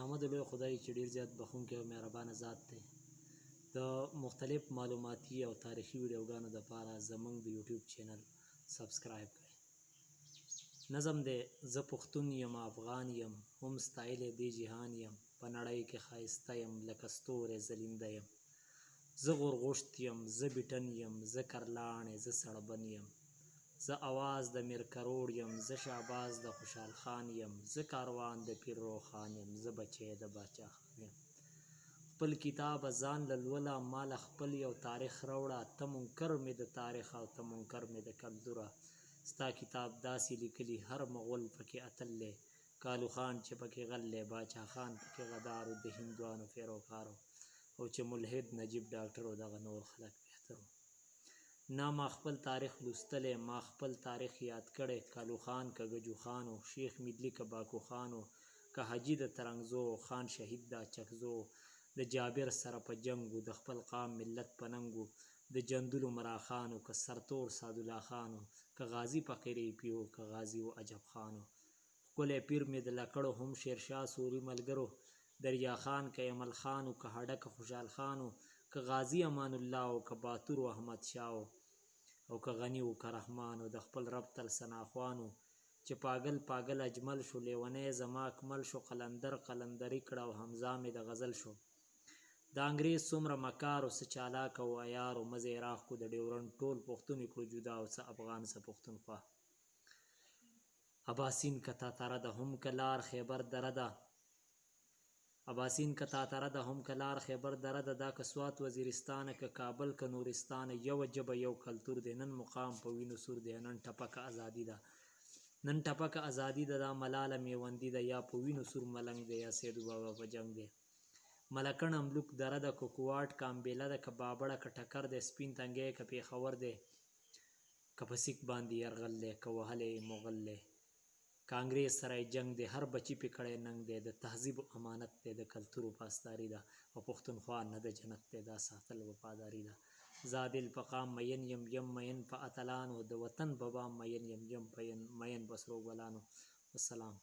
نامه د لوی خدای چې ډېر زیات بخښونکی او مهربانه ذات دی. د مختلف معلوماتي او تاریخي ویډیوګانو دپاره زموږ د یوټیوب چینل سبسکرایب کړئ. نظم دی: زه پښتون یم، افغان یم، هم ستایلی دې جهان یم، په نړۍ کې ښایسته یم لکه ستوری ځلېنده یم. زه غورغوشت یم، زه بیټن یم، زه کرلاڼی، زه سړبن یم. زه اواز د میر کروړ یم، زه شهباز د خوشحال خان یم، زه کاروان د پیر روښان یم، زه بچی د باچا خان یم. خپل کتابه ځان له لوله، ماله خپل یو تاریخ راوړه. ته منکر مې د تاریخ او ته منکر مې د کلتوره. ستا کتاب داسې لیکلي هر مغول پکې اتل دی. کالو خان چې پکې غل دی، باچا خان پکې غدار و، د هندوانو پیروکارو، او چې ملحد نجیب ډاکټر و دغه نور خلک بهتر و. نه ما خپل تاریخ لوستلی، ما خپل تاریخ یاد کړی. کالو خان که ګجو خان و، شیخ میدلي که باکو خان و، که حاجي د ترنګزو و، خان شهید د اچکزو و، د جابر سره په جنګ و، د خپل قام ملت په ننګ و، د جندلو مرا خان و، که سرتور سعدالله خان و، که غازي فقیر ایپي و، که غازي و عجب خان و. ښکلی پیر مې د لکړو هم شیرشاه سوري ملګرو، دریا خان که یمل خان و، که هډکه خوشحال خان و، که غازي امان الله و، که باتور و احمد شاه و، او که غني و که رحمان و، د خپل رب تل ثناخوان و، چې پاگل پاگل اجمل شو، لیونی زما اکمل شو، قلندر قلندري کړه او حمزه مې د غزل شو. د انګریز څومره مکار و، څه چالاک او عیار و، مزې راښ کړو د ډیورنډ ټول پښتون یې کړو جدا و، څه افغان څه پښتونخوا. اباسین که تا تره ده هم که لار خیبر دره ده، اباسین که تا تره ده هم که لار خیبر دره ده، دا که سوات وزیرستانه که کابل که نورستانه، یوه ژبه یو کلتور دی، نن مقام په وینو سور دی، نن ټپکه ازادي ده، نن ټپکه ازادي ده، دا ملاله میوندي ده، یا په وینو سور ملنګ دی، یا سیدو بابا په جنګ دی. ملکڼ املوک دره ده که کوواټ که امبېله ده، که بابړه که ټکر دی، سپین تنګی که پېښور دی، که په سیک باندې یرغل دی، که وهلی مغل دی، که انګریز سره یې جنګ دی، هر بچي پې کړی ننګ دی، د تهذیب امانت دی، د کلتورو پاسداري ده، او پښتونخوا نه د جنت دی، دا ساتل وفاداري ده. زه عادل په قام مین یم، یم مین په اتلانو، د وطن په بام مین یم، یم مین په سرو ګلانو. والسلام.